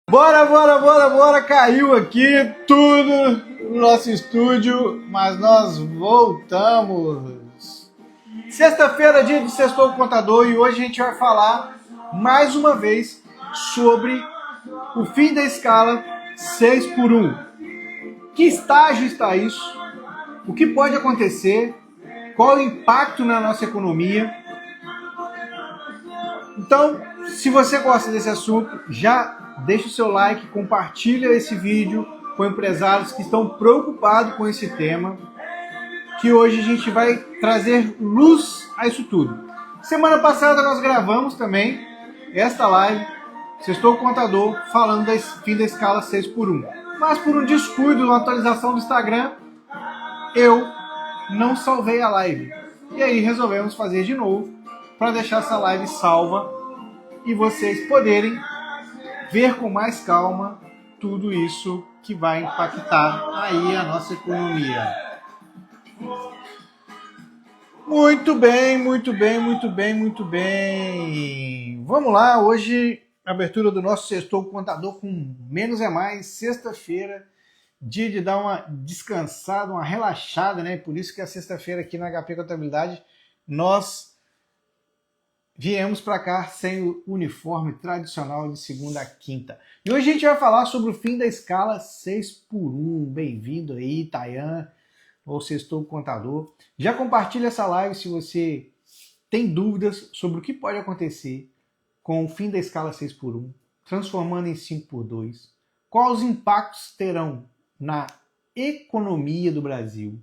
Bora! Caiu aqui tudo no nosso estúdio, mas nós voltamos. Sexta-feira, dia do Sextou Contador, e hoje a gente vai falar mais uma vez sobre o fim da escala 6x1. Que estágio está isso? O que pode acontecer? Qual o impacto na nossa economia? Então, se você gosta desse assunto, já deixa o seu like, compartilha esse vídeo com empresários que estão preocupados com esse tema, que hoje a gente vai trazer luz a isso tudo. Semana passada nós gravamos também esta live, Sextou Contador, falando do fim da escala 6x1. Mas por um descuido, uma atualização do Instagram, eu não salvei a live. E aí resolvemos fazer de novo, para deixar essa live salva e vocês poderem ver com mais calma tudo isso que vai impactar aí a nossa economia. Muito bem. Vamos lá, hoje abertura do nosso Sextou Contador com menos é mais, sexta-feira, dia de dar uma descansada, uma relaxada, né? Por isso que a sexta-feira aqui na HP Contabilidade nós viemos para cá sem o uniforme tradicional de segunda a quinta. E hoje a gente vai falar sobre o fim da escala 6x1. Bem-vindo aí, Tayan, ou Sextou Contador. Já compartilha essa live se você tem dúvidas sobre o que pode acontecer com o fim da escala 6x1, transformando em 5x2. Quais os impactos terão na economia do Brasil?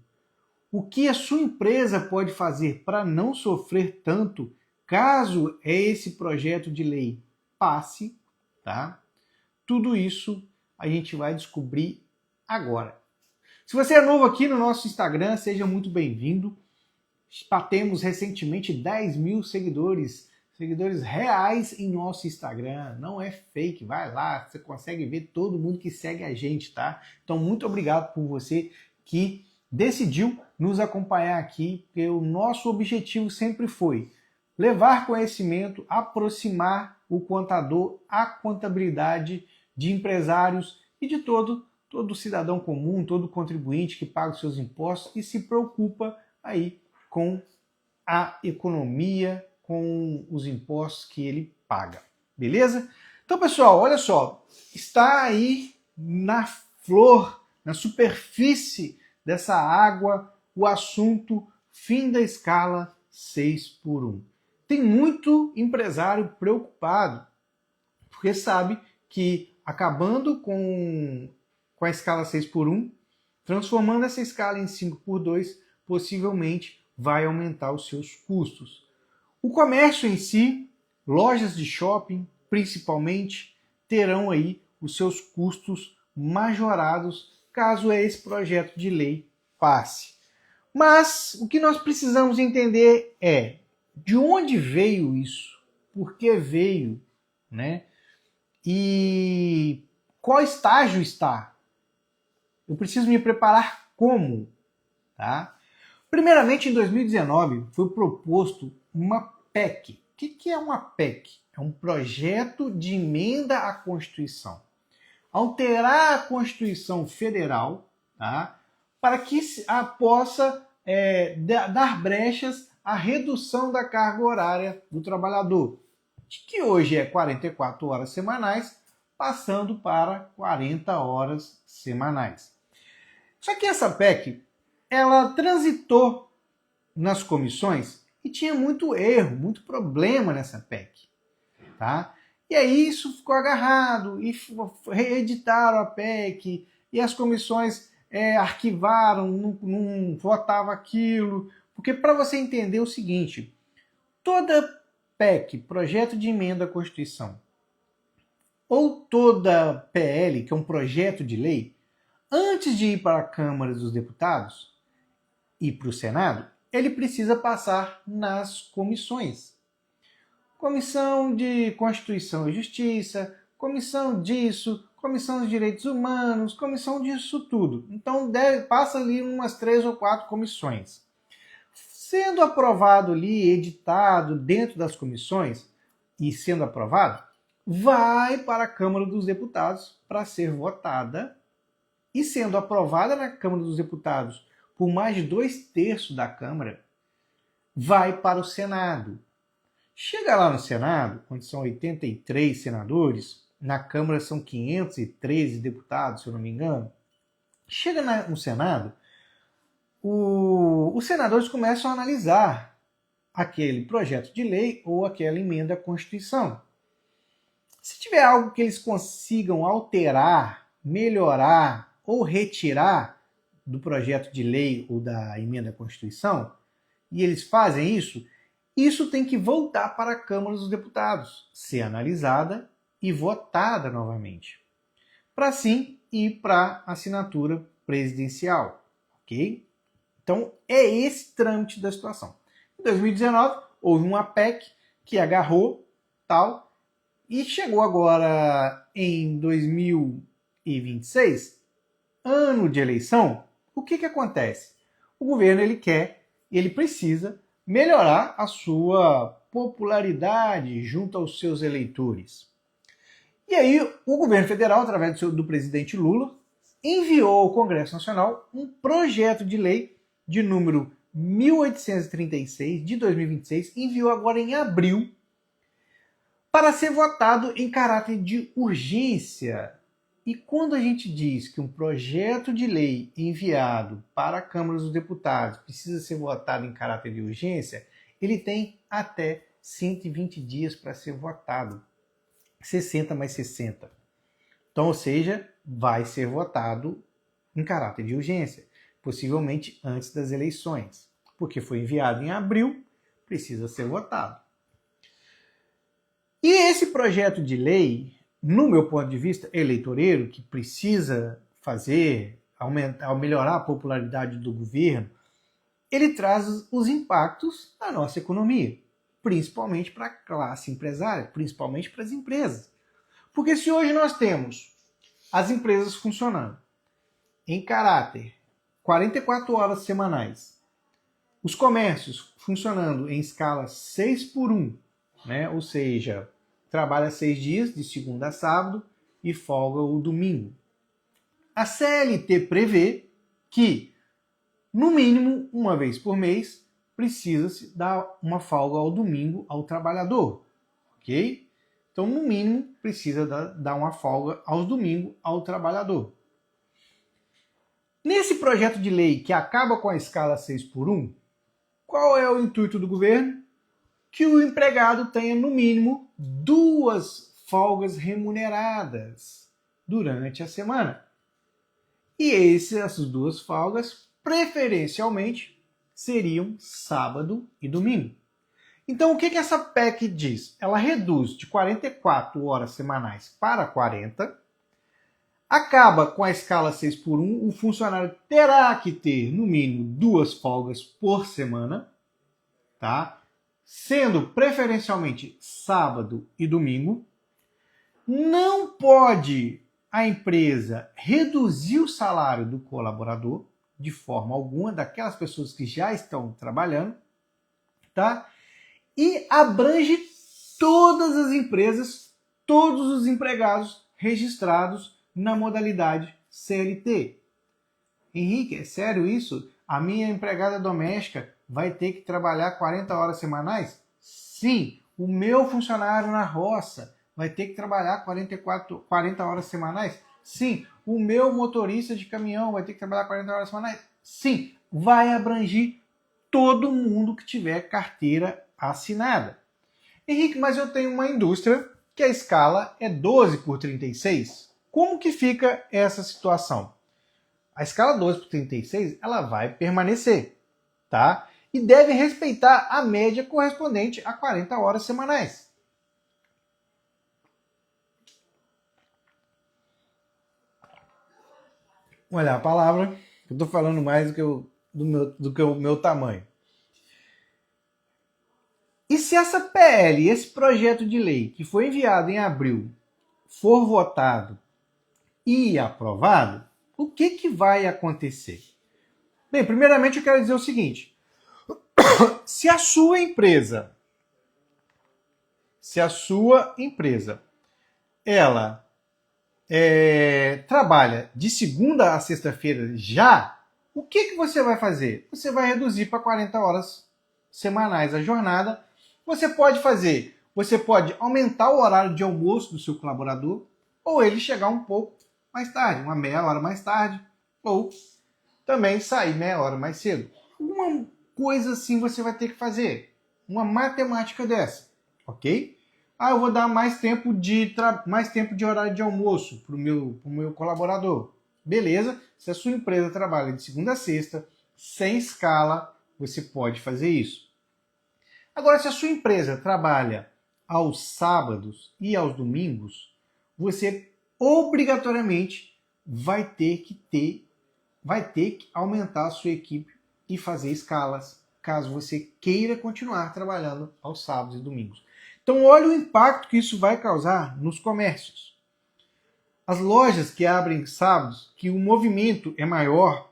O que a sua empresa pode fazer para não sofrer tanto caso esse projeto de lei passe, tá? Tudo isso a gente vai descobrir agora. Se você é novo aqui no nosso Instagram, seja muito bem-vindo. Batemos recentemente 10 mil seguidores reais em nosso Instagram. Não é fake, vai lá, você consegue ver todo mundo que segue a gente, tá? Então, muito obrigado por você que decidiu nos acompanhar aqui, porque o nosso objetivo sempre foi levar conhecimento, aproximar o contador à contabilidade de empresários e de todo cidadão comum, todo contribuinte que paga os seus impostos e se preocupa aí com a economia, com os impostos que ele paga. Beleza? Então, pessoal, olha só, está aí na flor, na superfície dessa água, o assunto fim da escala 6x1. Tem muito empresário preocupado, porque sabe que acabando com a escala 6x1, transformando essa escala em 5x2, possivelmente vai aumentar os seus custos. O comércio em si, lojas de shopping, principalmente, terão aí os seus custos majorados caso esse projeto de lei passe. Mas o que nós precisamos entender é de onde veio isso, por que veio, né? E qual estágio está? Eu preciso me preparar como, tá? Primeiramente, em 2019, foi proposto uma PEC. O que é uma PEC? É um projeto de emenda à Constituição. Alterar a Constituição Federal, tá? Para que possa dar brechas à redução da carga horária do trabalhador, que hoje é 44 horas semanais, passando para 40 horas semanais. Só que essa PEC, ela transitou nas comissões e tinha muito erro, muito problema nessa PEC, tá? E aí isso ficou agarrado e reeditaram a PEC e as comissões arquivaram, não votava aquilo. Porque para você entender o seguinte, toda PEC, projeto de emenda à Constituição, ou toda PL, que é um projeto de lei, antes de ir para a Câmara dos Deputados e para o Senado, ele precisa passar nas comissões. Comissão de Constituição e Justiça, comissão disso, comissão de Direitos Humanos, comissão disso tudo. Então passa ali umas 3 ou 4 comissões. Sendo aprovado ali, editado dentro das comissões e sendo aprovado, vai para a Câmara dos Deputados para ser votada e sendo aprovada na Câmara dos Deputados por mais de 2/3 da Câmara, vai para o Senado. Chega lá no Senado, onde são 83 senadores, na Câmara são 513 deputados, se eu não me engano. Chega no Senado, os senadores começam a analisar aquele projeto de lei ou aquela emenda à Constituição. Se tiver algo que eles consigam alterar, melhorar ou retirar do projeto de lei ou da emenda à Constituição, e eles fazem isso, isso tem que voltar para a Câmara dos Deputados, ser analisada e votada novamente, para sim ir para a assinatura presidencial, ok? Então, é esse trâmite da situação. Em 2019, houve uma PEC que agarrou, tal, e chegou agora em 2026, ano de eleição, o que acontece? O governo ele precisa melhorar a sua popularidade junto aos seus eleitores. E aí, o governo federal, através do presidente Lula, enviou ao Congresso Nacional um projeto de lei de número 1836 de 2026, enviou agora em abril, para ser votado em caráter de urgência. E quando a gente diz que um projeto de lei enviado para a Câmara dos Deputados precisa ser votado em caráter de urgência, ele tem até 120 dias para ser votado. 60 mais 60. Então, ou seja, vai ser votado em caráter de urgência, possivelmente antes das eleições, porque foi enviado em abril, precisa ser votado. E esse projeto de lei, no meu ponto de vista eleitoreiro, que precisa melhorar a popularidade do governo, ele traz os impactos na nossa economia, principalmente para a classe empresária, principalmente para as empresas. Porque se hoje nós temos as empresas funcionando em caráter 44 horas semanais, os comércios funcionando em escala 6/1, né? Ou seja, trabalha 6 dias, de segunda a sábado, e folga o domingo. A CLT prevê que, no mínimo, uma vez por mês, precisa-se dar uma folga ao domingo ao trabalhador, ok? Então, no mínimo, precisa dar uma folga aos domingos ao trabalhador. Nesse projeto de lei que acaba com a escala 6/1, qual é o intuito do governo? Que o empregado tenha, no mínimo, 2 folgas remuneradas durante a semana. E essas 2 folgas, preferencialmente, seriam sábado e domingo. Então, o que essa PEC diz? Ela reduz de 44 horas semanais para 40, acaba com a escala 6/1, o funcionário terá que ter, no mínimo, 2 folgas por semana, tá? Sendo preferencialmente sábado e domingo. Não pode a empresa reduzir o salário do colaborador de forma alguma, daquelas pessoas que já estão trabalhando, tá? E abrange todas as empresas, todos os empregados registrados na modalidade CLT. Henrique, é sério isso? A minha empregada doméstica vai ter que trabalhar 40 horas semanais? Sim. O meu funcionário na roça vai ter que trabalhar 40 horas semanais? Sim. O meu motorista de caminhão vai ter que trabalhar 40 horas semanais? Sim. Vai abranger todo mundo que tiver carteira assinada. Henrique, mas eu tenho uma indústria que a escala é 12/36. Como que fica essa situação? A escala 12/36 ela vai permanecer, tá? E deve respeitar a média correspondente a 40 horas semanais. Olha a palavra, eu estou falando mais do que o meu tamanho. E se essa PL, esse projeto de lei que foi enviado em abril, for votado e aprovado, o que vai acontecer? Bem, primeiramente eu quero dizer o seguinte: se a sua empresa ela trabalha de segunda a sexta-feira já, o que você vai fazer? Você vai reduzir para 40 horas semanais a jornada. Você pode aumentar o horário de almoço do seu colaborador, ou ele chegar um pouco mais tarde, uma meia hora mais tarde, ou também sair meia hora mais cedo. Uma coisa assim você vai ter que fazer, uma matemática dessa, ok? Eu vou dar mais tempo de horário de almoço para o meu colaborador. Beleza, se a sua empresa trabalha de segunda a sexta, sem escala, você pode fazer isso. Agora, se a sua empresa trabalha aos sábados e aos domingos, você obrigatoriamente vai ter que aumentar a sua equipe e fazer escalas, caso você queira continuar trabalhando aos sábados e domingos. Então, olha o impacto que isso vai causar nos comércios. As lojas que abrem sábados, que o movimento é maior,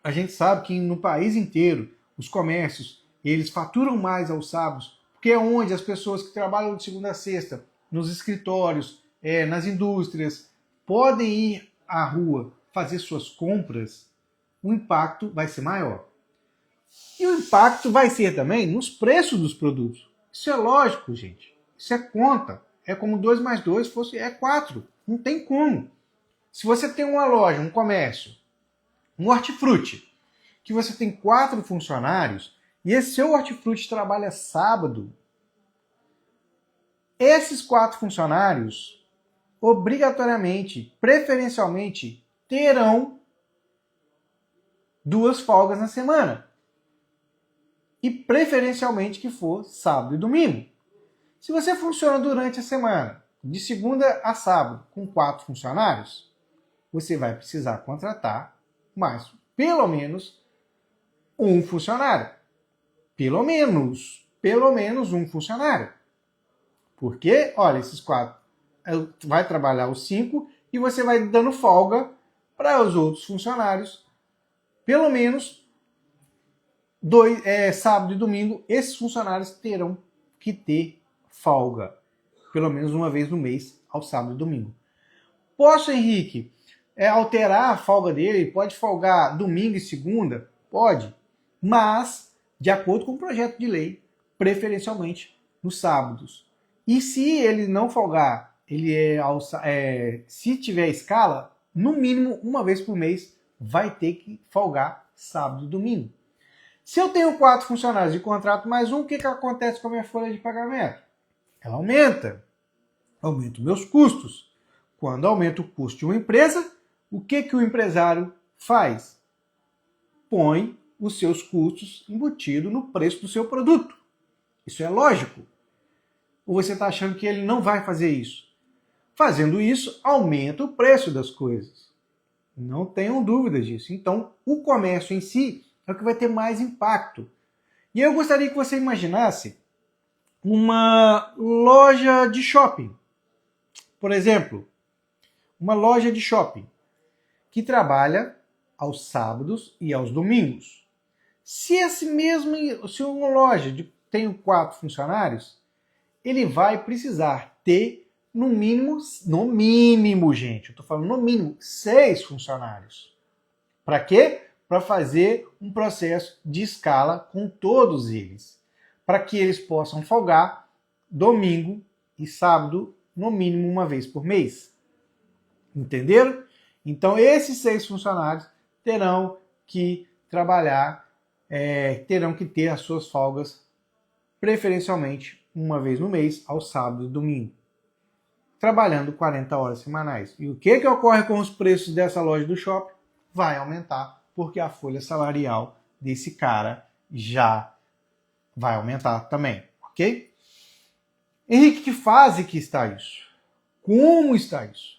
a gente sabe que no país inteiro os comércios eles faturam mais aos sábados, porque é onde as pessoas que trabalham de segunda a sexta, nos escritórios, nas indústrias, podem ir à rua fazer suas compras, o impacto vai ser maior. E o impacto vai ser também nos preços dos produtos. Isso é lógico, gente. Isso é conta. É como 2 mais 2 é 4. Não tem como. Se você tem uma loja, um comércio, um hortifruti, que você tem 4 funcionários, e esse seu hortifruti trabalha sábado, esses 4 funcionários, obrigatoriamente, preferencialmente, terão 2 folgas na semana. E preferencialmente que for sábado e domingo. Se você funciona durante a semana, de segunda a sábado, com 4 funcionários, você vai precisar contratar mais, pelo menos, um funcionário. Pelo menos um funcionário. Porque, olha, esses 4 vai trabalhar os 5 e você vai dando folga para os outros funcionários. Pelo menos sábado e domingo, esses funcionários terão que ter folga. Pelo menos uma vez no mês, ao sábado e domingo. Posso, Henrique, alterar a folga dele? Pode folgar domingo e segunda? Pode. Mas, de acordo com o projeto de lei, preferencialmente nos sábados. E se ele não folgar, se tiver escala, no mínimo uma vez por mês, vai ter que folgar sábado e domingo. Se eu tenho 4 funcionários e contrato mais um, o que acontece com a minha folha de pagamento? Ela aumenta. Aumento meus custos. Quando aumenta o custo de uma empresa, o que o empresário faz? Põe os seus custos embutidos no preço do seu produto. Isso é lógico. Ou você está achando que ele não vai fazer isso? Fazendo isso, aumenta o preço das coisas. Não tenham dúvidas disso. Então, o comércio em si é o que vai ter mais impacto. E eu gostaria que você imaginasse uma loja de shopping. Por exemplo, uma loja de shopping que trabalha aos sábados e aos domingos. Se uma loja tem 4 funcionários, ele vai precisar ter no mínimo, gente, eu estou falando no mínimo 6 funcionários. Para quê? Para fazer um processo de escala com todos eles, para que eles possam folgar domingo e sábado, no mínimo uma vez por mês. Entenderam? Então, esses 6 funcionários terão que trabalhar, terão que ter as suas folgas, preferencialmente uma vez no mês, ao sábado e domingo, trabalhando 40 horas semanais. E o que ocorre com os preços dessa loja do shopping? Vai aumentar, porque a folha salarial desse cara já vai aumentar também, ok? Henrique, que fase que está isso? Como está isso?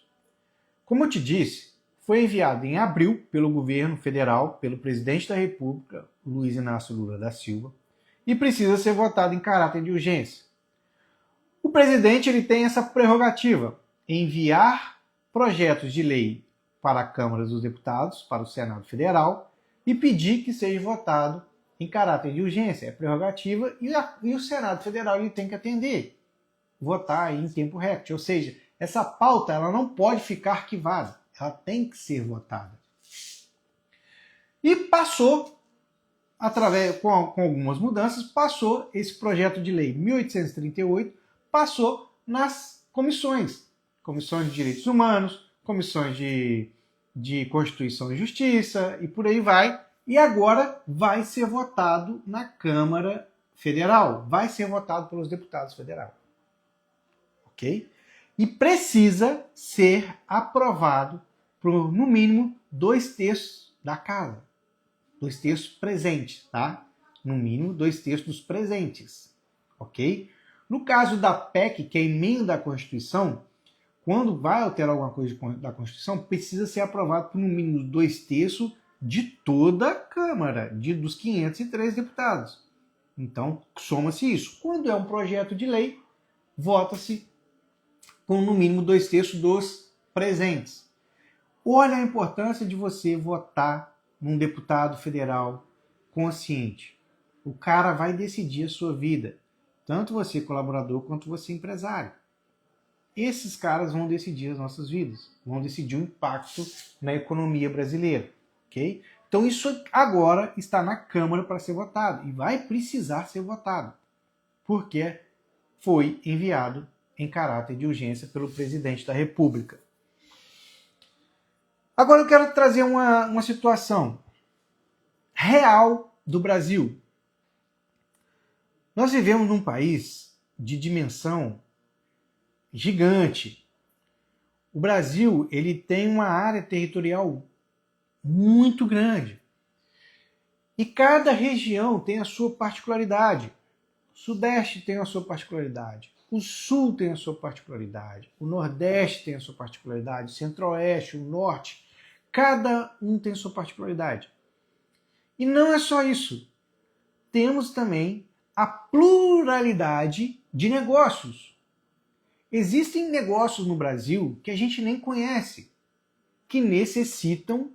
Como eu te disse, foi enviado em abril pelo governo federal, pelo presidente da República, Luiz Inácio Lula da Silva, e precisa ser votado em caráter de urgência. O presidente ele tem essa prerrogativa, enviar projetos de lei para a Câmara dos Deputados, para o Senado Federal, e pedir que seja votado em caráter de urgência. É prerrogativa e o Senado Federal ele tem que atender. votar aí em tempo recorde. Ou seja, essa pauta ela não pode ficar arquivada, ela tem que ser votada. E passou, com algumas mudanças, passou esse projeto de lei 1838, passou nas comissões de direitos humanos, comissões de Constituição e Justiça e por aí vai. E agora vai ser votado na Câmara Federal, vai ser votado pelos deputados federais. Ok? E precisa ser aprovado por, no mínimo, 2/3 da casa. 2/3 presentes, tá? No mínimo, 2/3 dos presentes. Ok? No caso da PEC, que é a emenda à Constituição, quando vai alterar alguma coisa da Constituição, precisa ser aprovado por no mínimo 2/3 de toda a Câmara, dos 503 deputados. Então, soma-se isso. Quando é um projeto de lei, vota-se com no mínimo 2/3 dos presentes. Olha a importância de você votar num deputado federal consciente. O cara vai decidir a sua vida, tanto você colaborador quanto você empresário. Esses caras vão decidir as nossas vidas, vão decidir o impacto na economia brasileira, ok? Então isso agora está na Câmara para ser votado e vai precisar ser votado, porque foi enviado em caráter de urgência pelo presidente da República. Agora eu quero trazer uma situação real do Brasil. Nós vivemos num país de dimensão gigante. O Brasil ele tem uma área territorial muito grande. E cada região tem a sua particularidade. O Sudeste tem a sua particularidade. O Sul tem a sua particularidade. O Nordeste tem a sua particularidade. O Centro-Oeste, o Norte. Cada um tem a sua particularidade. E não é só isso. Temos também a pluralidade de negócios. Existem negócios no Brasil que a gente nem conhece, que necessitam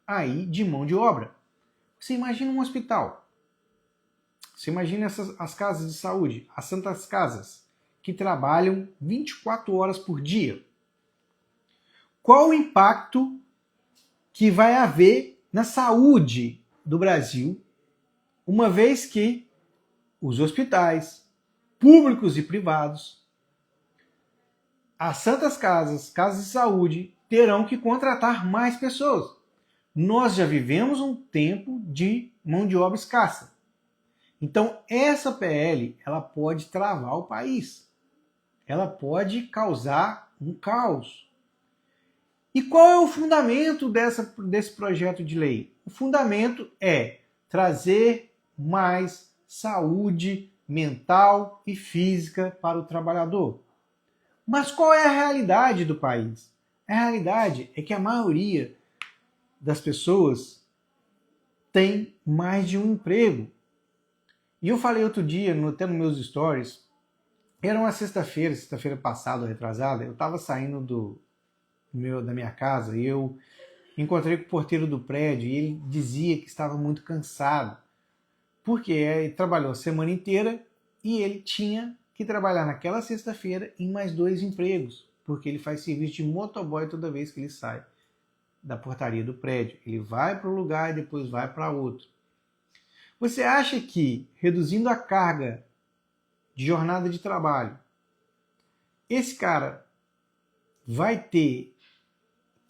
aí de mão de obra. Você imagina um hospital. Você imagina as casas de saúde, as santas casas, que trabalham 24 horas por dia. Qual o impacto que vai haver na saúde do Brasil, uma vez que os hospitais, públicos e privados, as santas casas, casas de saúde, terão que contratar mais pessoas. Nós já vivemos um tempo de mão de obra escassa. Então, essa PL, ela pode travar o país. Ela pode causar um caos. E qual é o fundamento desse projeto de lei? O fundamento é trazer mais saúde mental e física para o trabalhador. Mas qual é a realidade do país? A realidade é que a maioria das pessoas tem mais de um emprego. E eu falei outro dia, até nos meus stories, era uma sexta-feira passada, retrasada, eu estava saindo da minha casa e eu encontrei com o porteiro do prédio e ele dizia que estava muito cansado, porque ele trabalhou a semana inteira e ele tinha que trabalhar naquela sexta-feira em mais 2 empregos, porque ele faz serviço de motoboy toda vez que ele sai da portaria do prédio. Ele vai para um lugar e depois vai para outro. Você acha que, reduzindo a carga de jornada de trabalho, esse cara vai ter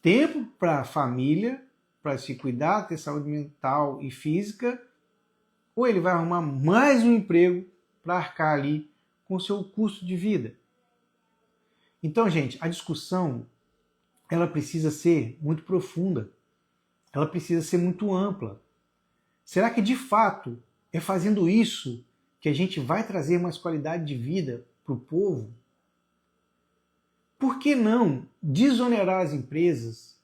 tempo para a família, para se cuidar, ter saúde mental e física, ou ele vai arrumar mais um emprego para arcar ali com o seu custo de vida? Então, gente, a discussão ela precisa ser muito profunda, ela precisa ser muito ampla. Será que de fato é fazendo isso que a gente vai trazer mais qualidade de vida para o povo? Por que não desonerar as empresas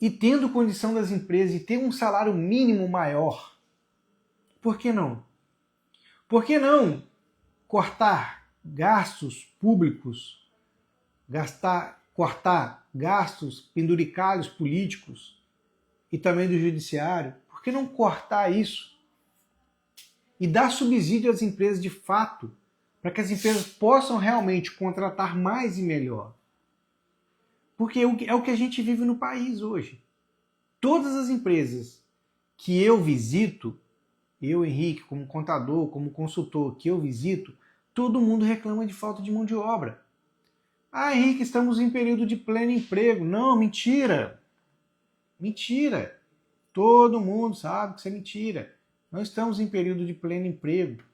e tendo condição das empresas e ter um salário mínimo maior? Por que não? Por que não cortar gastos públicos, cortar gastos penduricários políticos e também do judiciário? Por que não cortar isso e dar subsídio às empresas de fato, para que as empresas possam realmente contratar mais e melhor. Porque é o que a gente vive no país hoje. Todas as empresas que eu visito, eu, Henrique, como contador, como consultor, que eu visito, todo mundo reclama de falta de mão de obra. Ah, Henrique, estamos em período de pleno emprego. Não, mentira. Mentira. Todo mundo sabe que isso é mentira. Não estamos em período de pleno emprego.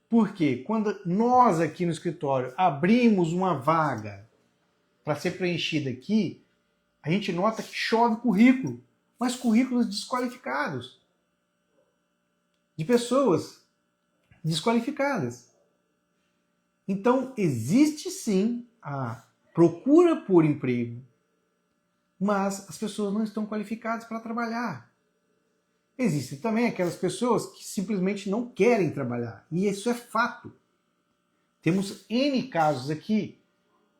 Por quê? Quando nós aqui no escritório abrimos uma vaga para ser preenchida aqui, a gente nota que chove currículo, mas currículos desqualificados, de pessoas desqualificadas. Então, existe sim a procura por emprego, mas as pessoas não estão qualificadas para trabalhar. Existem também aquelas pessoas que simplesmente não querem trabalhar, e isso é fato. Temos N casos aqui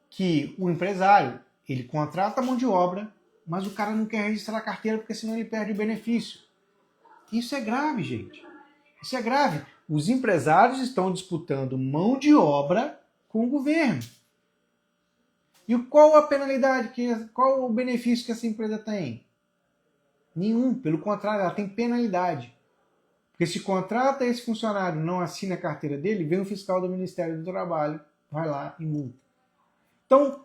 que o empresário, ele contrata a mão de obra, mas o cara não quer registrar a carteira porque senão ele perde o benefício. Isso é grave, gente. Isso é grave. Os empresários estão disputando mão de obra com o governo. E qual a penalidade, qual o benefício que essa empresa tem? Nenhum, pelo contrário, ela tem penalidade. Porque se contrata esse funcionário, não assina a carteira dele, vem o fiscal do Ministério do Trabalho, vai lá e multa. Então,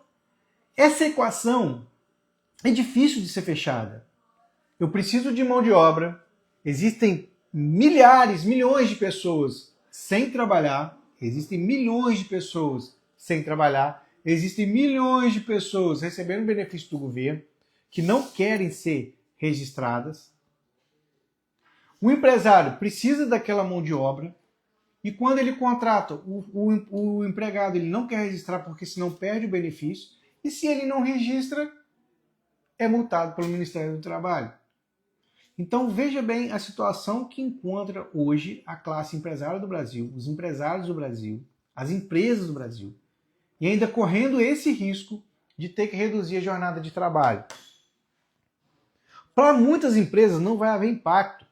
essa equação é difícil de ser fechada. Eu preciso de mão de obra, existem milhares, milhões de pessoas sem trabalhar, existem milhões de pessoas sem trabalhar, existem milhões de pessoas recebendo benefício do governo que não querem ser registradas. O empresário precisa daquela mão de obra e quando ele contrata o empregado, ele não quer registrar porque senão perde o benefício e se ele não registra, é multado pelo Ministério do Trabalho. Então veja bem a situação que encontra hoje a classe empresária do Brasil, os empresários do Brasil, as empresas do Brasil, e ainda correndo esse risco de ter que reduzir a jornada de trabalho. Para muitas empresas não vai haver impacto.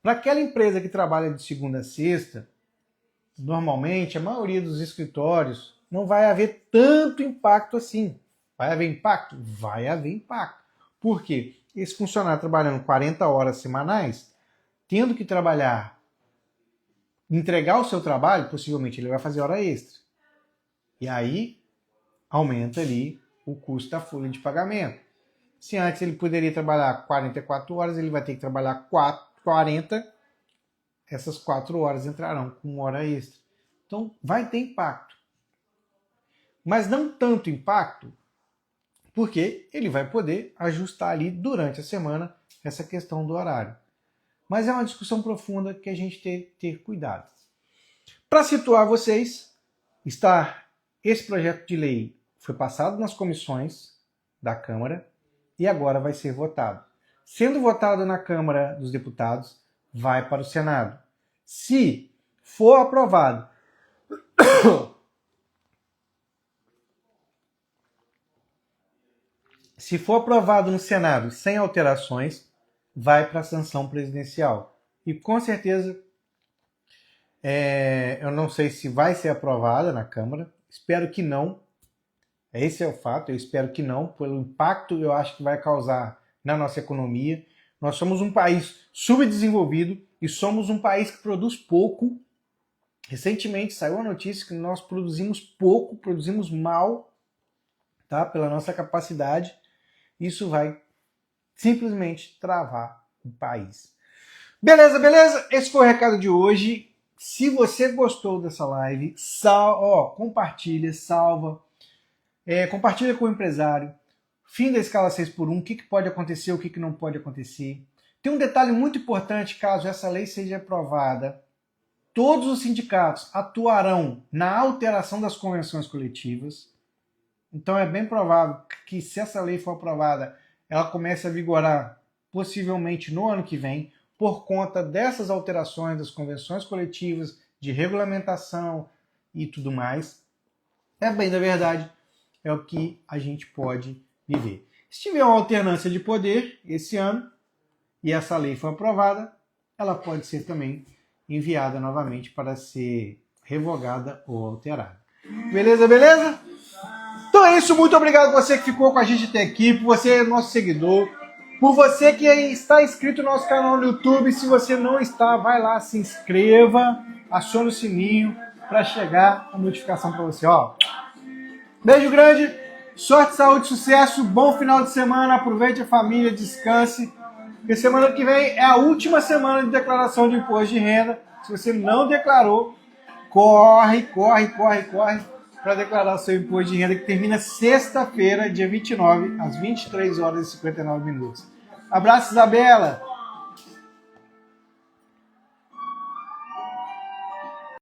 Para aquela empresa que trabalha de segunda a sexta, normalmente a maioria dos escritórios não vai haver tanto impacto assim. Vai haver impacto? Vai haver impacto. Por quê? Esse funcionário trabalhando 40 horas semanais, tendo que trabalhar, entregar o seu trabalho, possivelmente ele vai fazer hora extra. E aí aumenta ali o custo da folha de pagamento. Se antes ele poderia trabalhar 44 horas, ele vai ter que trabalhar 40, essas 4 horas entrarão com hora extra. Então vai ter impacto. Mas não tanto impacto, porque ele vai poder ajustar ali durante a semana essa questão do horário. Mas é uma discussão profunda que a gente tem que ter cuidado. Para situar vocês, esse projeto de lei foi passado nas comissões da Câmara e agora vai ser votado. Sendo votado na Câmara dos Deputados, vai para o Senado. Se for aprovado Se for aprovado no Senado sem alterações, vai para a sanção presidencial. E com certeza, eu não sei se vai ser aprovada na Câmara, espero que não. Esse é o fato, eu espero que não, pelo impacto eu acho que vai causar na nossa economia. Nós somos um país subdesenvolvido e somos um país que produz pouco. Recentemente saiu a notícia que nós produzimos pouco, produzimos mal, tá? Pela nossa capacidade. Isso vai simplesmente travar o país. Beleza, beleza? Esse foi o recado de hoje. Se você gostou dessa live, compartilha, salva, compartilha com o empresário. Fim da escala 6x1, o que pode acontecer, o que não pode acontecer. Tem um detalhe muito importante, caso essa lei seja aprovada. Todos os sindicatos atuarão na alteração das convenções coletivas. Então é bem provável que se essa lei for aprovada, ela comece a vigorar possivelmente no ano que vem, por conta dessas alterações das convenções coletivas, de regulamentação e tudo mais. É bem da verdade, é o que a gente pode viver. Se tiver uma alternância de poder esse ano e essa lei for aprovada, ela pode ser também enviada novamente para ser revogada ou alterada. Beleza, beleza? Então é isso, muito obrigado a você que ficou com a gente até aqui, por você nosso seguidor, por você que está inscrito no nosso canal no YouTube. Se você não está, vai lá, se inscreva, acione o sininho para chegar a notificação para você. Ó, beijo grande, sorte, saúde, sucesso, bom final de semana, aproveite a família, descanse, porque semana que vem é a última semana de declaração de imposto de renda. Se você não declarou, corre para declarar o seu imposto de renda, que termina sexta-feira, dia 29, às 23 horas e 59 minutos. Abraço, Isabela!